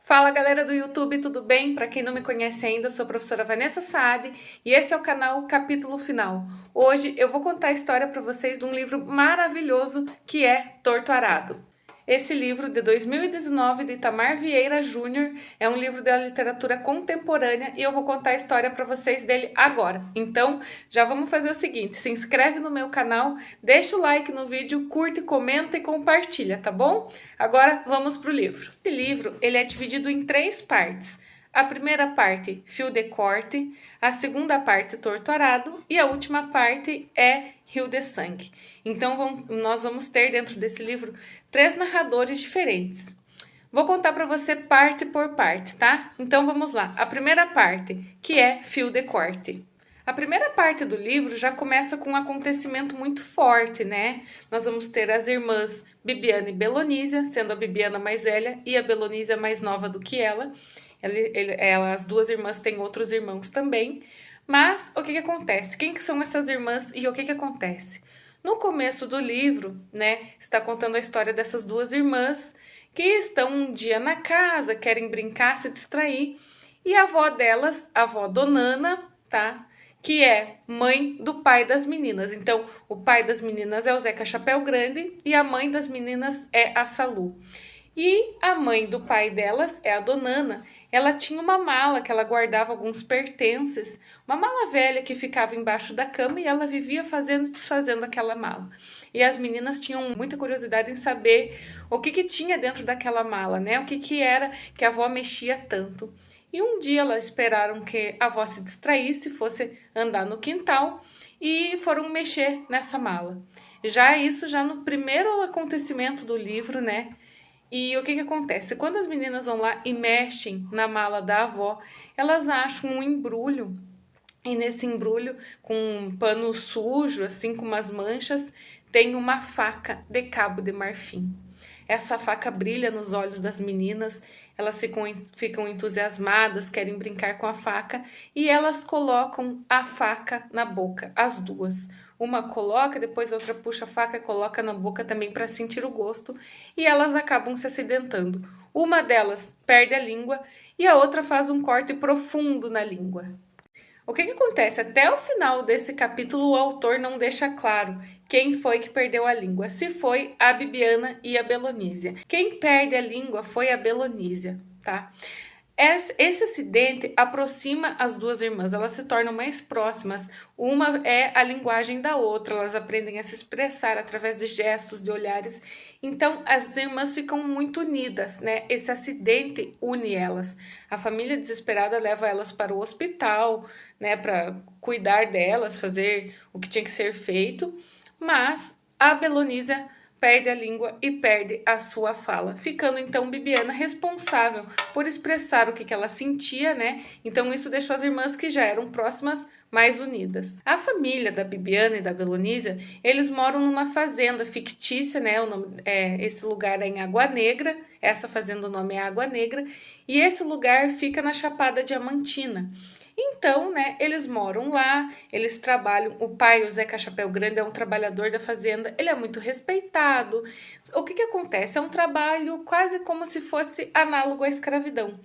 Fala galera do YouTube, tudo bem? Para quem não me conhece ainda, eu sou a professora Vanessa Saad e esse é o canal Capítulo Final. Hoje eu vou contar a história para vocês de um livro maravilhoso que é Torto Arado. Esse livro, de 2019, de Itamar Vieira Júnior, é um livro da literatura contemporânea e eu vou contar a história para vocês dele agora. Então, já vamos fazer o seguinte, se inscreve no meu canal, deixa o like no vídeo, curte, comenta e compartilha, tá bom? Agora, vamos para o livro. Esse livro, ele é dividido em 3 partes. A primeira parte, Fio de Corte, a segunda parte, Torto Arado, e a última parte é Rio de Sangue. Então, nós vamos ter dentro desse livro 3 narradores diferentes. Vou contar para você parte por parte, tá? Então, vamos lá. A primeira parte, que é Fio de Corte. A primeira parte do livro já começa com um acontecimento muito forte, né? Nós vamos ter as irmãs Bibiana e Belonísia, sendo a Bibiana mais velha e a Belonísia mais nova do que ela. As duas irmãs têm outros irmãos também. Mas o que acontece? Quem que são essas irmãs e o que acontece? No começo do livro, né, está contando a história dessas duas irmãs que estão um dia na casa, querem brincar, se distrair, e a avó delas, a avó Donana, tá? Que é mãe do pai das meninas. Então, o pai das meninas é o Zeca Chapéu Grande e a mãe das meninas é a Salu. E a mãe do pai delas é a Donana. Ela tinha uma mala que ela guardava alguns pertences, uma mala velha que ficava embaixo da cama e ela vivia fazendo e desfazendo aquela mala. E as meninas tinham muita curiosidade em saber o que tinha dentro daquela mala, né? O que era que a avó mexia tanto. E um dia elas esperaram que a avó se distraísse, fosse andar no quintal e foram mexer nessa mala. Já no primeiro acontecimento do livro, né? E o que acontece? Quando as meninas vão lá e mexem na mala da avó, elas acham um embrulho. E nesse embrulho, com um pano sujo, assim, com umas manchas, tem uma faca de cabo de marfim. Essa faca brilha nos olhos das meninas, elas ficam entusiasmadas, querem brincar com a faca e elas colocam a faca na boca, as duas. Uma coloca, depois a outra puxa a faca e coloca na boca também para sentir o gosto e elas acabam se acidentando. Uma delas perde a língua e a outra faz um corte profundo na língua. O que acontece? Até o final desse capítulo, o autor não deixa claro quem foi que perdeu a língua. Se foi a Bibiana e a Belonísia. Quem perde a língua foi a Belonísia, tá? Esse acidente aproxima as duas irmãs, elas se tornam mais próximas. Uma é a linguagem da outra, elas aprendem a se expressar através de gestos, de olhares. Então, as irmãs ficam muito unidas, né? Esse acidente une elas. A família desesperada leva elas para o hospital, né? Para cuidar delas, fazer o que tinha que ser feito. Mas a Belonísia perde a língua e perde a sua fala, ficando então Bibiana responsável por expressar o que ela sentia, né? Então isso deixou as irmãs que já eram próximas mais unidas. A família da Bibiana e da Belonísia, eles moram numa fazenda fictícia, né? Esse lugar é em Água Negra, essa fazenda o nome é Água Negra, e esse lugar fica na Chapada Diamantina. Então, né, eles moram lá, eles trabalham, o pai, o Zeca Chapéu Grande, é um trabalhador da fazenda, ele é muito respeitado. O que acontece? É um trabalho quase como se fosse análogo à escravidão.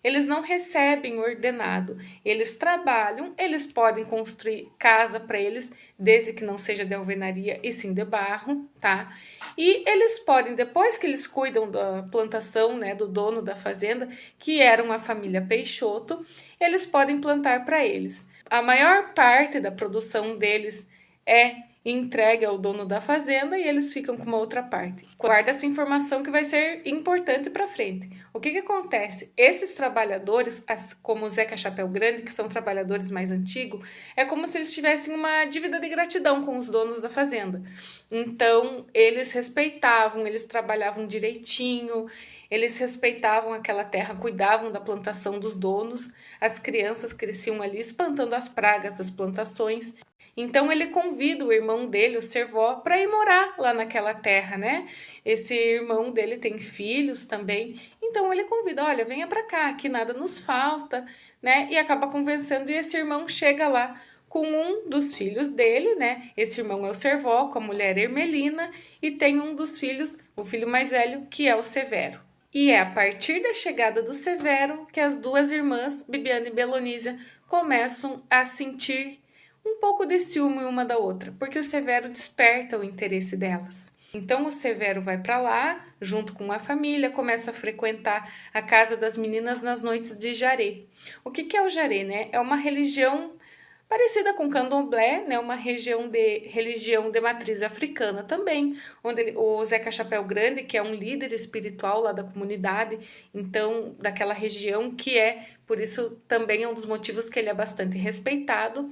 Eles não recebem ordenado, eles trabalham, eles podem construir casa para eles, desde que não seja de alvenaria e sim de barro, tá? E eles podem, depois que eles cuidam da plantação, né, do dono da fazenda, que era uma família Peixoto, eles podem plantar para eles. A maior parte da produção deles é entregue ao dono da fazenda e eles ficam com uma outra parte. Guarda essa informação que vai ser importante para frente. O que acontece? Esses trabalhadores, como o Zeca Chapéu Grande, que são trabalhadores mais antigos, é como se eles tivessem uma dívida de gratidão com os donos da fazenda. Então, eles respeitavam, eles trabalhavam direitinho, eles respeitavam aquela terra, cuidavam da plantação dos donos, as crianças cresciam ali espantando as pragas das plantações. Então ele convida o irmão dele, o Servó, para ir morar lá naquela terra, né? Esse irmão dele tem filhos também, então ele convida, olha, venha para cá, que nada nos falta, né? E acaba convencendo e esse irmão chega lá com um dos filhos dele, né? Esse irmão é o Servó, com a mulher Ermelina, e tem um dos filhos, o filho mais velho, que é o Severo. E é a partir da chegada do Severo que as duas irmãs, Bibiana e Belonísia, começam a sentir um pouco de ciúme uma da outra, porque o Severo desperta o interesse delas. Então o Severo vai para lá, junto com a família, começa a frequentar a casa das meninas nas noites de jaré. O que é o jaré, né? É uma religião parecida com candomblé, né, uma religião de matriz africana também, onde o Zeca Chapéu Grande, que é um líder espiritual lá da comunidade, então daquela região, que é, por isso também é um dos motivos que ele é bastante respeitado,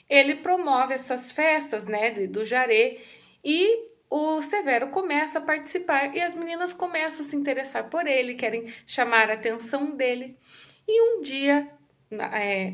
ele promove essas festas, né, do jaré, e o Severo começa a participar e as meninas começam a se interessar por ele, querem chamar a atenção dele. E um dia,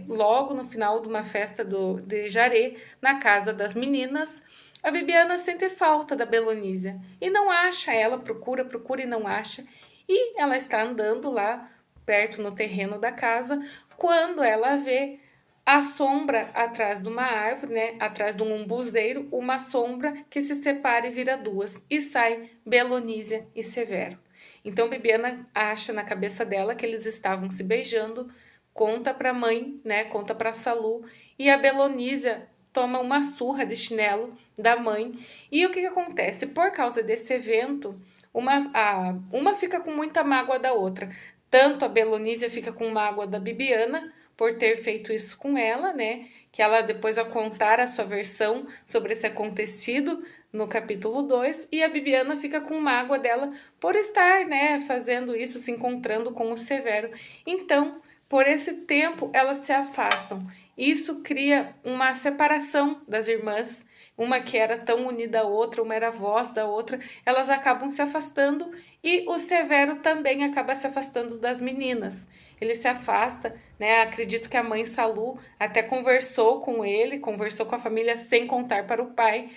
logo no final de uma festa de jaré, na casa das meninas, a Bibiana sente falta da Belonísia e não acha ela, procura e não acha. E ela está andando lá perto no terreno da casa, quando ela vê a sombra atrás de uma árvore, né, atrás de um umbuzeiro, uma sombra que se separa e vira duas, e sai Belonísia e Severo. Então Bibiana acha na cabeça dela que eles estavam se beijando, conta para a mãe, né, conta para Salu, e a Belonísia toma uma surra de chinelo da mãe. E o que acontece? Por causa desse evento, uma fica com muita mágoa da outra. Tanto a Belonísia fica com mágoa da Bibiana, por ter feito isso com ela, né? Que ela depois vai contar a sua versão sobre esse acontecido no capítulo 2, e a Bibiana fica com mágoa dela por estar, né, fazendo isso, se encontrando com o Severo. Então, por esse tempo, elas se afastam. Isso cria uma separação das irmãs, uma que era tão unida à outra, uma era a voz da outra, elas acabam se afastando e o Severo também acaba se afastando das meninas. Ele se afasta, né? Acredito que a mãe Salu até conversou com ele, conversou com a família sem contar para o pai.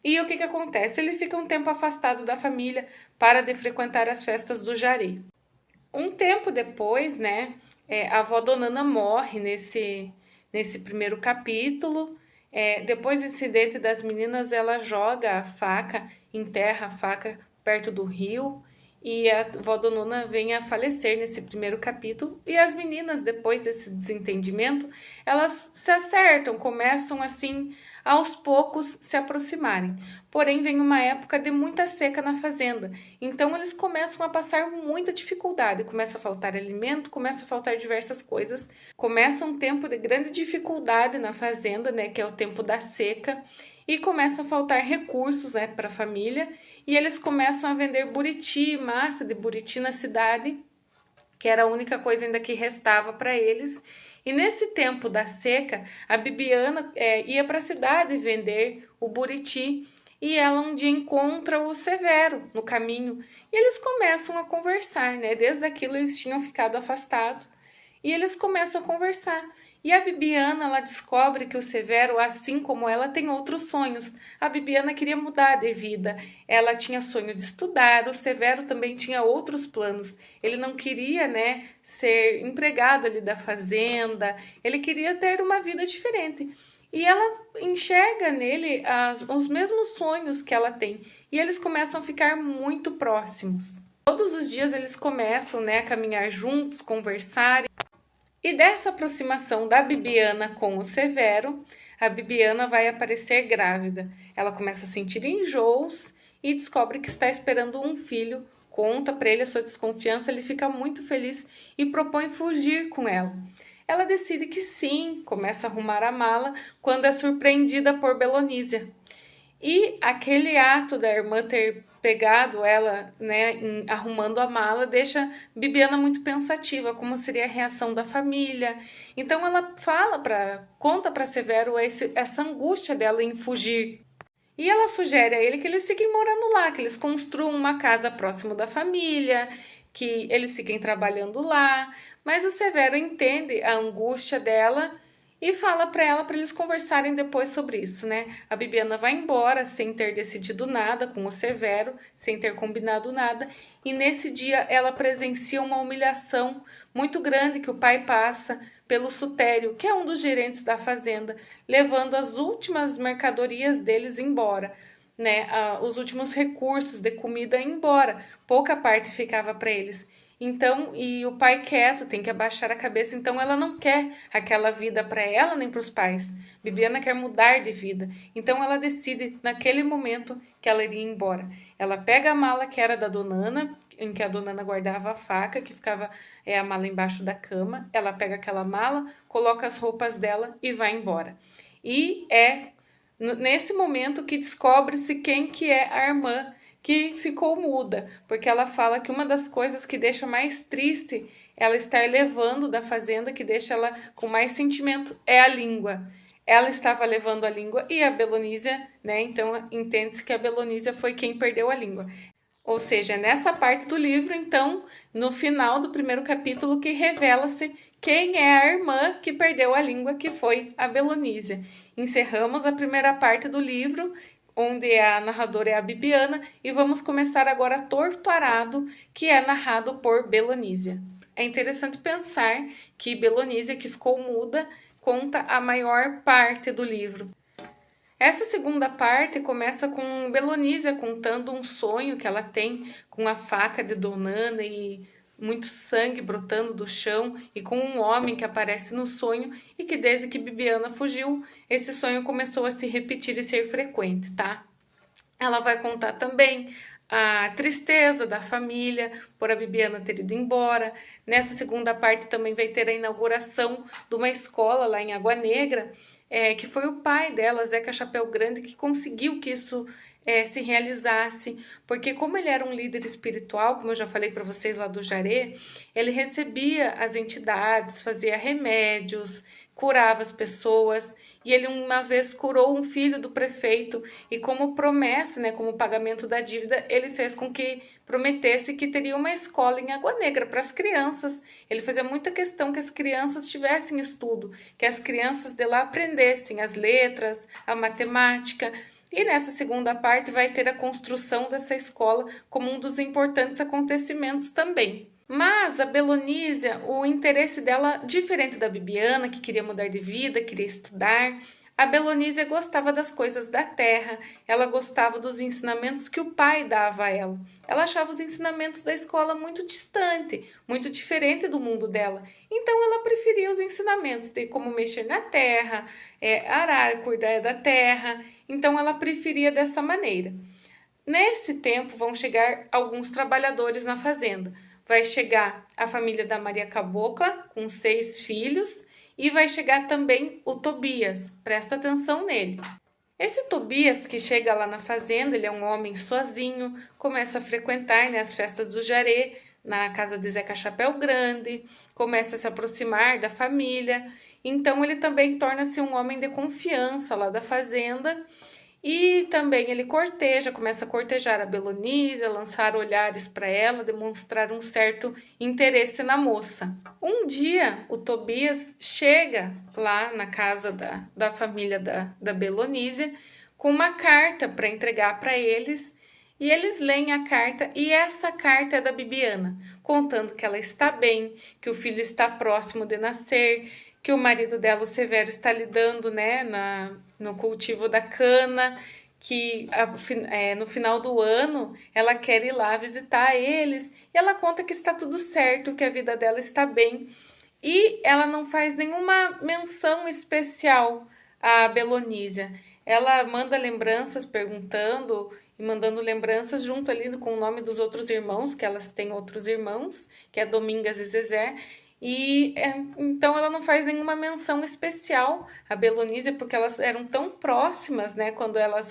E o que acontece? Ele fica um tempo afastado da família para de frequentar as festas do jaré. Um tempo depois, né, a avó Donana morre nesse primeiro capítulo. Depois do incidente das meninas, ela joga a faca, enterra a faca perto do rio, e a avó Donona vem a falecer nesse primeiro capítulo. E as meninas, depois desse desentendimento, elas se acertam, começam assim aos poucos se aproximarem. Porém, vem uma época de muita seca na fazenda, então eles começam a passar muita dificuldade, começa a faltar alimento, começa a faltar diversas coisas, começa um tempo de grande dificuldade na fazenda, né, que é o tempo da seca, e começa a faltar recursos, né, para a família, e eles começam a vender buriti, massa de buriti na cidade, que era a única coisa ainda que restava para eles. E nesse tempo da seca, a Bibiana ia para a cidade vender o buriti, e ela um dia encontra o Severo no caminho, e eles começam a conversar, né? Desde aquilo eles tinham ficado afastados, e eles começam a conversar. E a Bibiana, ela descobre que o Severo, assim como ela, tem outros sonhos. A Bibiana queria mudar de vida, ela tinha sonho de estudar, o Severo também tinha outros planos. Ele não queria, né, ser empregado ali da fazenda, ele queria ter uma vida diferente. E ela enxerga nele os mesmos sonhos que ela tem, e eles começam a ficar muito próximos. Todos os dias eles começam, né, a caminhar juntos, conversar. E dessa aproximação da Bibiana com o Severo, a Bibiana vai aparecer grávida. Ela começa a sentir enjoos e descobre que está esperando um filho, conta para ele a sua desconfiança, ele fica muito feliz e propõe fugir com ela. Ela decide que sim, começa a arrumar a mala quando é surpreendida por Belonísia. E aquele ato da irmã ter pegado ela, né, arrumando a mala, deixa Bibiana muito pensativa, como seria a reação da família. Então ela conta para Severo essa angústia dela em fugir. E ela sugere a ele que eles fiquem morando lá, que eles construam uma casa próximo da família, que eles fiquem trabalhando lá. Mas o Severo entende a angústia dela e fala para eles conversarem depois sobre isso, né? A Bibiana vai embora sem ter decidido nada com o Severo, sem ter combinado nada, e nesse dia ela presencia uma humilhação muito grande que o pai passa pelo Sutério, que é um dos gerentes da fazenda, levando as últimas mercadorias deles embora, né? Os últimos recursos de comida embora, pouca parte ficava para eles. Então, e o pai quieto, tem que abaixar a cabeça, então ela não quer aquela vida para ela nem para os pais. Bibiana quer mudar de vida. Então ela decide naquele momento que ela iria embora. Ela pega a mala que era da Dona Ana, em que a Dona Ana guardava a faca, que ficava a mala embaixo da cama. Ela pega aquela mala, coloca as roupas dela e vai embora. E é nesse momento que descobre-se quem que é a irmã que ficou muda, porque ela fala que uma das coisas que deixa mais triste ela estar levando da fazenda, que deixa ela com mais sentimento, é a língua. Ela estava levando a língua e a Belonísia, né? Então entende-se que a Belonísia foi quem perdeu a língua. Ou seja, nessa parte do livro, então, no final do primeiro capítulo, que revela-se quem é a irmã que perdeu a língua, que foi a Belonísia. Encerramos a primeira parte do livro, onde a narradora é a Bibiana, e vamos começar agora Torturado, que é narrado por Belonísia. É interessante pensar que Belonísia, que ficou muda, conta a maior parte do livro. Essa segunda parte começa com Belonísia contando um sonho que ela tem com a faca de Donana e muito sangue brotando do chão e com um homem que aparece no sonho e que desde que Bibiana fugiu, esse sonho começou a se repetir e ser frequente, tá? Ela vai contar também a tristeza da família por a Bibiana ter ido embora. Nessa segunda parte também vai ter a inauguração de uma escola lá em Água Negra, que foi o pai dela, Zeca Chapéu Grande, que conseguiu que isso se realizasse, porque como ele era um líder espiritual, como eu já falei para vocês lá do Jaré, ele recebia as entidades, fazia remédios, curava as pessoas, e ele uma vez curou um filho do prefeito, e como promessa, né, como pagamento da dívida, ele fez com que prometesse que teria uma escola em Água Negra para as crianças. Ele fazia muita questão que as crianças tivessem estudo, que as crianças de lá aprendessem as letras, a matemática. E nessa segunda parte vai ter a construção dessa escola como um dos importantes acontecimentos também. Mas a Belonísia, o interesse dela, diferente da Bibiana, que queria mudar de vida, queria estudar, a Belonísia gostava das coisas da terra, ela gostava dos ensinamentos que o pai dava a ela. Ela achava os ensinamentos da escola muito distante, muito diferente do mundo dela. Então ela preferia os ensinamentos de como mexer na terra, arar, cuidar da terra. Então ela preferia dessa maneira. Nesse tempo vão chegar alguns trabalhadores na fazenda. Vai chegar a família da Maria Cabocla, com 6 filhos, e vai chegar também o Tobias. Presta atenção nele. Esse Tobias que chega lá na fazenda, ele é um homem sozinho, começa a frequentar, né, as festas do Jaré, na casa de Zeca Chapéu Grande, começa a se aproximar da família. Então ele também torna-se um homem de confiança lá da fazenda. E também ele corteja, começa a cortejar a Belonísia, lançar olhares para ela, demonstrar um certo interesse na moça. Um dia, o Tobias chega lá na casa da família da Belonísia com uma carta para entregar para eles, e eles leem a carta, e essa carta é da Bibiana, contando que ela está bem, que o filho está próximo de nascer, que o marido dela, o Severo, está lidando, né, no cultivo da cana, que no final do ano ela quer ir lá visitar eles, e ela conta que está tudo certo, que a vida dela está bem, e ela não faz nenhuma menção especial à Belonísia. Ela manda lembranças perguntando e mandando lembranças junto ali com o nome dos outros irmãos, que elas têm outros irmãos, que é Domingas e Zezé, e então ela não faz nenhuma menção especial à Belonísia, porque elas eram tão próximas, né, quando elas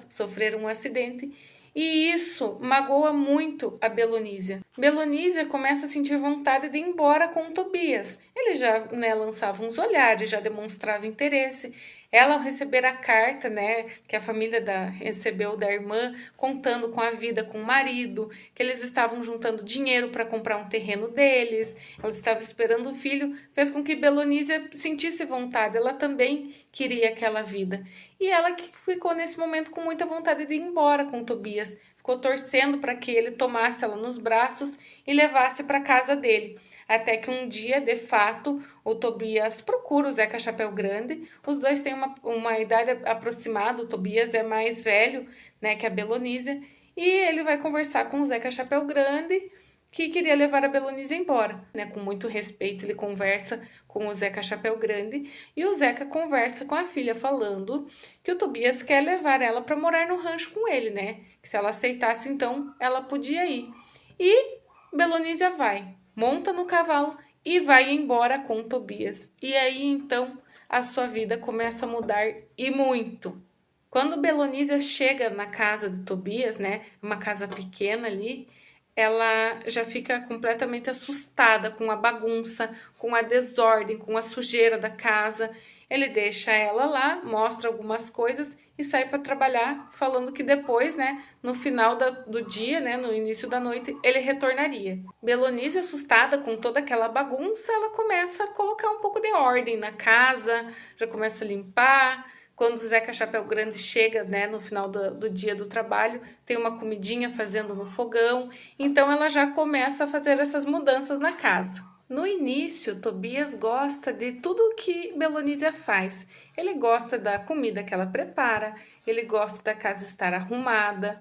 sofreram um acidente, e isso magoa muito a Belonísia. Belonísia começa a sentir vontade de ir embora com o Tobias. Ele já, né, lançava uns olhares, já demonstrava interesse. Ela, ao receber a carta, né, que a família recebeu da irmã, contando com a vida com o marido, que eles estavam juntando dinheiro para comprar um terreno deles, ela estava esperando o filho, fez com que Belonísia sentisse vontade, ela também queria aquela vida. E ela que ficou nesse momento com muita vontade de ir embora com o Tobias, ficou torcendo para que ele tomasse ela nos braços e levasse para casa dele. Até que um dia, de fato, o Tobias procura o Zeca Chapéu Grande. Os dois têm uma idade aproximada, o Tobias é mais velho, né, que a Belonísia, e ele vai conversar com o Zeca Chapéu Grande que queria levar a Belonise embora, né? Com muito respeito, ele conversa com o Zeca Chapéu Grande e o Zeca conversa com a filha, falando que o Tobias quer levar ela para morar no rancho com ele, né? Que se ela aceitasse, então ela podia ir. E Belonísia vai, monta no cavalo e vai embora com Tobias. E aí então a sua vida começa a mudar e muito. Quando Belonísia chega na casa de Tobias, né, uma casa pequena ali, ela já fica completamente assustada com a bagunça, com a desordem, com a sujeira da casa. Ele deixa ela lá, mostra algumas coisas e sai para trabalhar, falando que depois, né, no final do dia, né, no início da noite, ele retornaria. Belonise, assustada com toda aquela bagunça, ela começa a colocar um pouco de ordem na casa, já começa a limpar. Quando o Zeca Chapéu Grande chega, né, no final do dia do trabalho, tem uma comidinha fazendo no fogão, então ela já começa a fazer essas mudanças na casa. No início, Tobias gosta de tudo que Belonísia faz. Ele gosta da comida que ela prepara, ele gosta da casa estar arrumada.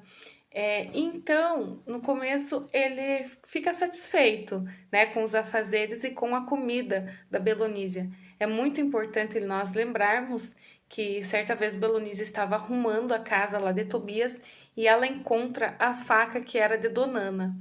Então, no começo, ele fica satisfeito, né, com os afazeres e com a comida da Belonísia. É muito importante nós lembrarmos que certa vez Belonísia estava arrumando a casa lá de Tobias e ela encontra a faca que era de Donana.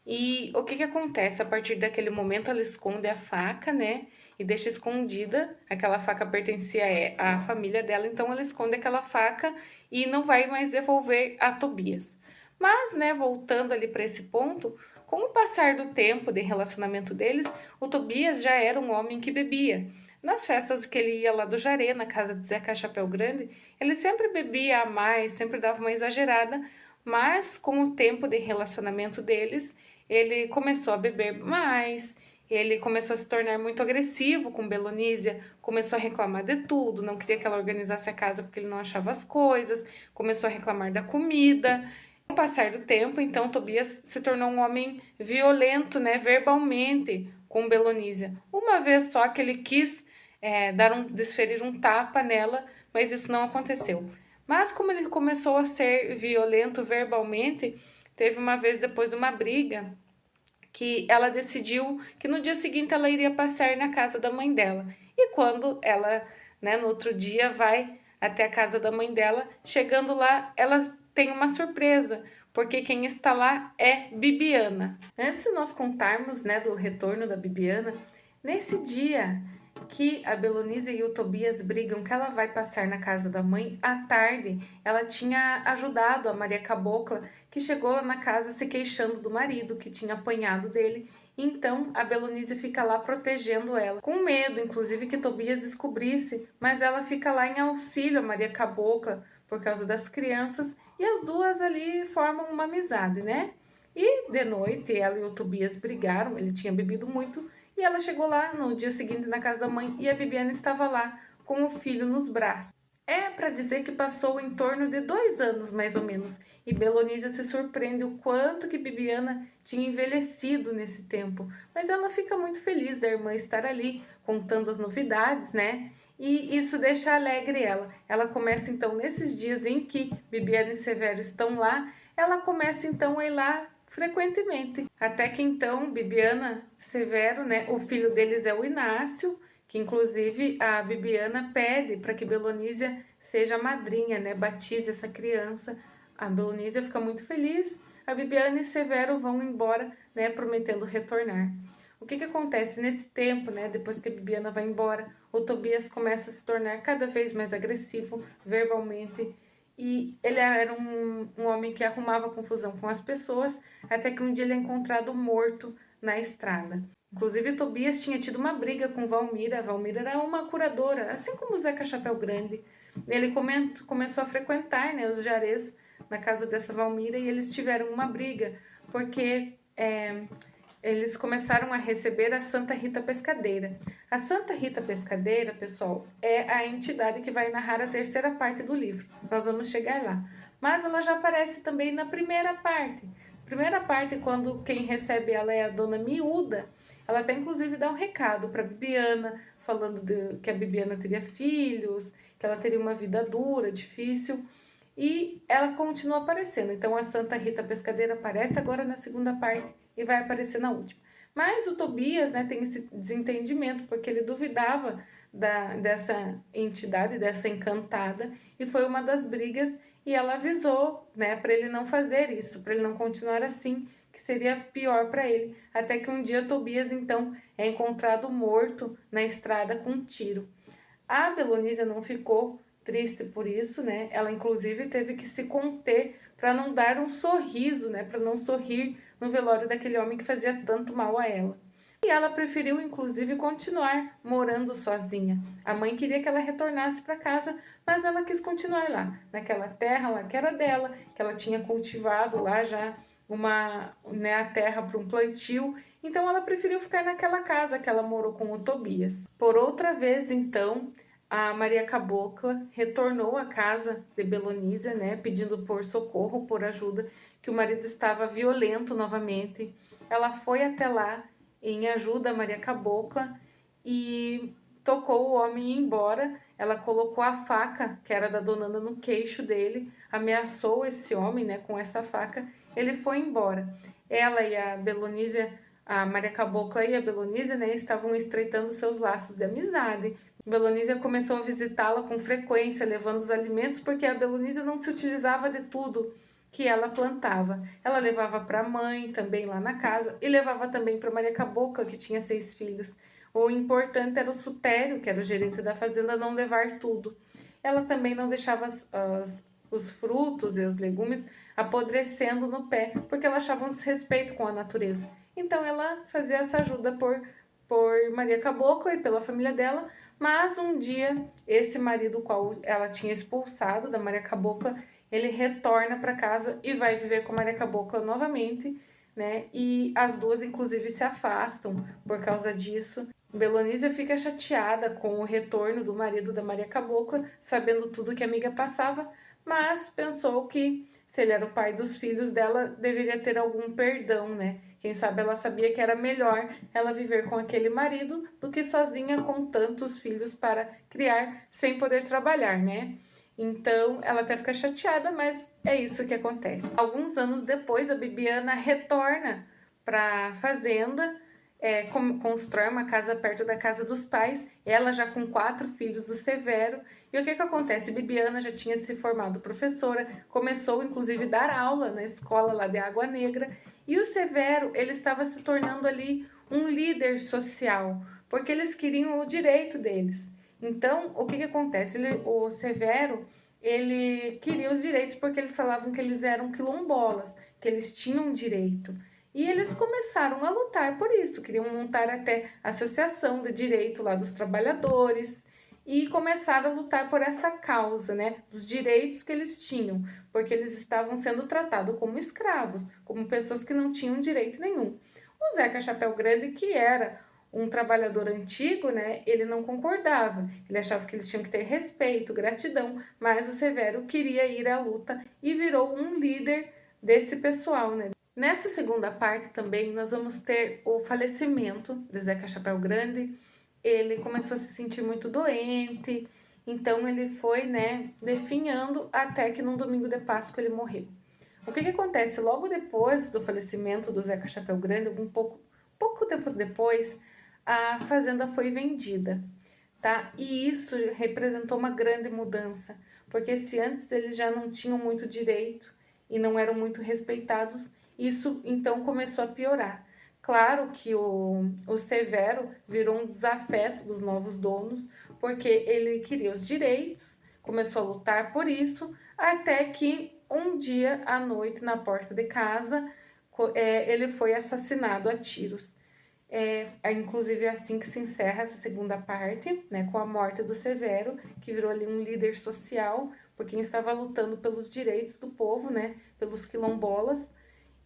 E o que acontece? A partir daquele momento ela esconde a faca, né? E deixa escondida. Aquela faca pertencia à família dela, então ela esconde aquela faca e não vai mais devolver a Tobias. Mas, né, voltando ali para esse ponto, com o passar do tempo de relacionamento deles, o Tobias já era um homem que bebia. Nas festas que ele ia lá do Jaré, na casa de Zeca Chapéu Grande, ele sempre bebia a mais, sempre dava uma exagerada, mas com o tempo de relacionamento deles, ele começou a beber mais, ele começou a se tornar muito agressivo com Belonísia, começou a reclamar de tudo, não queria que ela organizasse a casa porque ele não achava as coisas, começou a reclamar da comida. Com o passar do tempo, então, Tobias se tornou um homem violento, né, verbalmente, com Belonísia. Uma vez só que ele quis desferir um tapa nela, mas isso não aconteceu. Mas como ele começou a ser violento verbalmente, teve uma vez depois de uma briga que ela decidiu que no dia seguinte ela iria passar na casa da mãe dela. E quando ela, né, no outro dia vai até a casa da mãe dela, chegando lá, ela tem uma surpresa, porque quem está lá é Bibiana. Antes de nós contarmos, né, do retorno da Bibiana, nesse dia que a Belonísia e o Tobias brigam, que ela vai passar na casa da mãe, à tarde ela tinha ajudado a Maria Cabocla, que chegou lá na casa se queixando do marido, que tinha apanhado dele. Então a Belonísia fica lá protegendo ela, com medo, inclusive, que Tobias descobrisse, mas ela fica lá em auxílio a Maria Cabocla, por causa das crianças, e as duas ali formam uma amizade, né? E de noite ela e o Tobias brigaram, ele tinha bebido muito, e ela chegou lá no dia seguinte na casa da mãe e a Bibiana estava lá com o filho nos braços. É para dizer que passou em torno de 2 anos, mais ou menos, e Belonísia se surpreende o quanto que Bibiana tinha envelhecido nesse tempo. Mas ela fica muito feliz da irmã estar ali, contando as novidades, né? E isso deixa alegre ela. Ela começa então, nesses dias em que Bibiana e Severo estão lá, ela começa então a ir lá frequentemente. Até que então, Bibiana Severo, né, o filho deles é o Inácio, que inclusive a Bibiana pede para que Belonísia seja a madrinha, né, batize essa criança. A Belonísia fica muito feliz, a Bibiana e Severo vão embora, né, prometendo retornar. O que acontece nesse tempo, né, depois que a Bibiana vai embora, o Tobias começa a se tornar cada vez mais agressivo verbalmente, e ele era um homem que arrumava confusão com as pessoas, até que um dia ele é encontrado morto na estrada. Inclusive, Tobias tinha tido uma briga com Valmira. A Valmira era uma curadora, assim como o Zeca Chapéu Grande. Ele começou a frequentar, né, os jarés na casa dessa Valmira, e eles tiveram uma briga, porque eles começaram a receber a Santa Rita Pescadeira. A Santa Rita Pescadeira, pessoal, é a entidade que vai narrar a terceira parte do livro. Nós vamos chegar lá. Mas ela já aparece também na primeira parte. Primeira parte, quando quem recebe ela é a Dona Miúda, ela até inclusive dá um recado para Bibiana, falando que a Bibiana teria filhos, que ela teria uma vida dura, difícil. E ela continua aparecendo. Então a Santa Rita Pescadeira aparece agora na segunda parte e vai aparecer na última. Mas o Tobias, né, tem esse desentendimento, porque ele duvidava dessa entidade, dessa encantada, e foi uma das brigas, e ela avisou, né, para ele não fazer isso, para ele não continuar assim, que seria pior para ele. Até que um dia Tobias, então, é encontrado morto na estrada com um tiro. A Belonísia não ficou triste por isso, né? Ela inclusive teve que se conter para não dar um sorriso, né? Para não sorrir no velório daquele homem que fazia tanto mal a ela. E ela preferiu inclusive continuar morando sozinha. A mãe queria que ela retornasse para casa, mas ela quis continuar lá, naquela terra lá que era dela, que ela tinha cultivado lá já né, a terra para um plantio. Então ela preferiu ficar naquela casa que ela morou com o Tobias. Por outra vez, então, a Maria Cabocla retornou à casa de Belonísia, né, pedindo por socorro, por ajuda, que o marido estava violento novamente. Ela foi até lá em ajuda a Maria Cabocla e tocou o homem ir embora. Ela colocou a faca, que era da dona Ana, no queixo dele, ameaçou esse homem, né, com essa faca. Ele foi embora. Ela e a Belonísia, a Maria Cabocla e a Belonísia, né, estavam estreitando seus laços de amizade. Belonísia começou a visitá-la com frequência, levando os alimentos, porque a Belonísia não se utilizava de tudo que ela plantava. Ela levava para a mãe também lá na casa e levava também para Maria Cabocla, que tinha 6 filhos. O importante era o Sutério, que era o gerente da fazenda, não levar tudo. Ela também não deixava os frutos e os legumes apodrecendo no pé, porque ela achava um desrespeito com a natureza. Então ela fazia essa ajuda por Maria Cabocla e pela família dela, mas um dia esse marido, qual ela tinha expulsado da Maria Cabocla, ele retorna para casa e vai viver com Maria Cabocla novamente, né? E as duas inclusive se afastam por causa disso. Belonísia fica chateada com o retorno do marido da Maria Cabocla, sabendo tudo que a amiga passava, mas pensou que se ele era o pai dos filhos dela, deveria ter algum perdão, né? Quem sabe ela sabia que era melhor ela viver com aquele marido do que sozinha com tantos filhos para criar sem poder trabalhar, né? Então ela até fica chateada, mas é isso que acontece. Alguns anos depois, a Bibiana retorna para a fazenda, constrói uma casa perto da casa dos pais, ela já com 4 filhos do Severo. E o que acontece? Bibiana já tinha se formado professora, começou inclusive a dar aula na escola lá de Água Negra, e o Severo, ele estava se tornando ali um líder social, porque eles queriam o direito deles. Então, o que acontece? O Severo, ele queria os direitos porque eles falavam que eles eram quilombolas, que eles tinham direito. E eles começaram a lutar por isso, queriam montar até associação de direito lá dos trabalhadores e começaram a lutar por essa causa, né, dos direitos que eles tinham, porque eles estavam sendo tratados como escravos, como pessoas que não tinham direito nenhum. O Zeca Chapéu Grande, que era um trabalhador antigo, né, ele não concordava, ele achava que eles tinham que ter respeito, gratidão, mas o Severo queria ir à luta e virou um líder desse pessoal, né. Nessa segunda parte também nós vamos ter o falecimento de Zeca Chapéu Grande. Ele começou a se sentir muito doente, então ele foi, né, definhando até que num domingo de Páscoa ele morreu. O que acontece? Logo depois do falecimento do Zeca Chapéu Grande, pouco tempo depois, a fazenda foi vendida, tá? E isso representou uma grande mudança, porque se antes eles já não tinham muito direito e não eram muito respeitados, isso então começou a piorar. Claro que o Severo virou um desafeto dos novos donos, porque ele queria os direitos, começou a lutar por isso, até que um dia à noite, na porta de casa, ele foi assassinado a tiros. Inclusive é assim que se encerra essa segunda parte, né, com a morte do Severo, que virou ali um líder social, por quem estava lutando pelos direitos do povo, né, pelos quilombolas,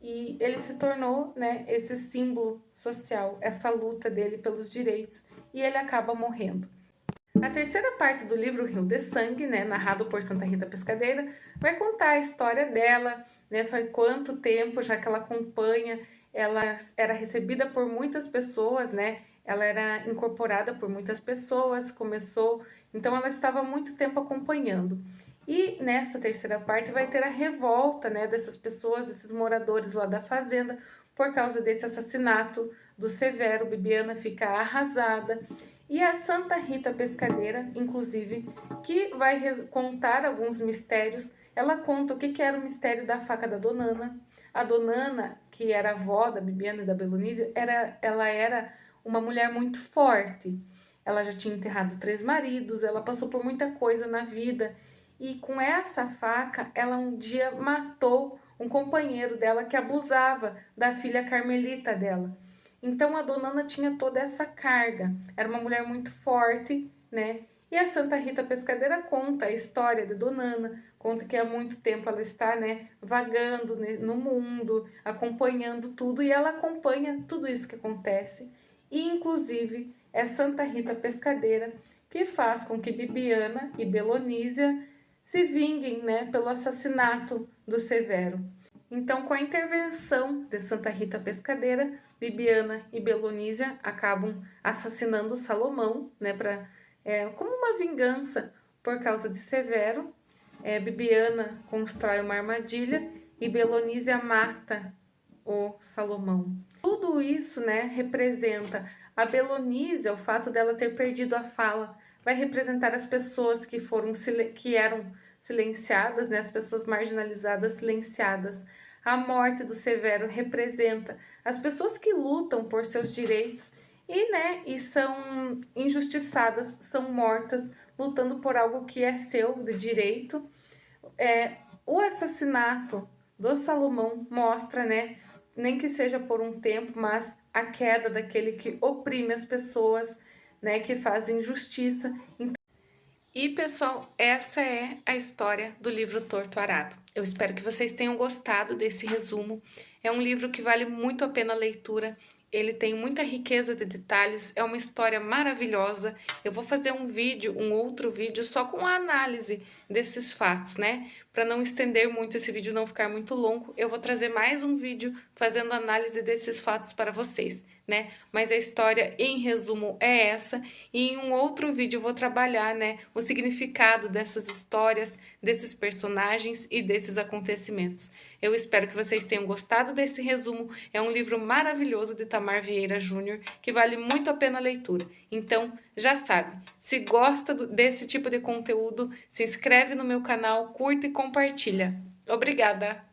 e ele se tornou, né, esse símbolo social, essa luta dele pelos direitos, e ele acaba morrendo. A terceira parte do livro Rio de Sangue, né, narrado por Santa Rita Pescadeira, vai contar a história dela, né, faz quanto tempo já que ela acompanha, ela era recebida por muitas pessoas, né, ela era incorporada por muitas pessoas, então ela estava muito tempo acompanhando. E nessa terceira parte vai ter a revolta, né, dessas pessoas, desses moradores lá da fazenda, por causa desse assassinato do Severo. Bibiana fica arrasada. E a Santa Rita Pescadeira, inclusive, que vai contar alguns mistérios. Ela conta o que era o mistério da faca da Donana. A Donana, que era avó da Bibiana e da Belonísia, ela era uma mulher muito forte. Ela já tinha enterrado 3 maridos, ela passou por muita coisa na vida. E com essa faca, ela um dia matou um companheiro dela que abusava da filha Carmelita dela. Então a Donana tinha toda essa carga, era uma mulher muito forte, né? E a Santa Rita Pescadeira conta a história da Donana, conta que há muito tempo ela está, né, vagando no mundo, acompanhando tudo, e ela acompanha tudo isso que acontece. E inclusive é Santa Rita Pescadeira que faz com que Bibiana e Belonísia se vinguem, né, pelo assassinato do Severo. Então, com a intervenção de Santa Rita Pescadeira, Bibiana e Belonísia acabam assassinando Salomão, né, como uma vingança por causa de Severo. Bibiana constrói uma armadilha e Belonísia mata o Salomão. Tudo isso, né, representa a Belonísia, o fato dela ter perdido a fala, vai representar as pessoas que eram silenciadas, né, as pessoas marginalizadas, silenciadas. A morte do Severo representa as pessoas que lutam por seus direitos e são injustiçadas, são mortas, lutando por algo que é seu, de direito. O assassinato do Salomão mostra, né, nem que seja por um tempo, mas a queda daquele que oprime as pessoas, né, que faz injustiça. E, pessoal, essa é a história do livro Torto Arado. Eu espero que vocês tenham gostado desse resumo. É um livro que vale muito a pena a leitura. Ele tem muita riqueza de detalhes, é uma história maravilhosa. Eu vou fazer um outro vídeo só com a análise desses fatos, né? Para não estender muito esse vídeo, não ficar muito longo, eu vou trazer mais um vídeo fazendo análise desses fatos para vocês, né? Mas a história, em resumo, é essa. E em um outro vídeo eu vou trabalhar, né, o significado dessas histórias, desses personagens e desses acontecimentos. Eu espero que vocês tenham gostado desse resumo. É um livro maravilhoso de Itamar Vieira Júnior, que vale muito a pena a leitura. Então, já sabe, se gosta desse tipo de conteúdo, se inscreve no meu canal, curta e compartilha. Obrigada!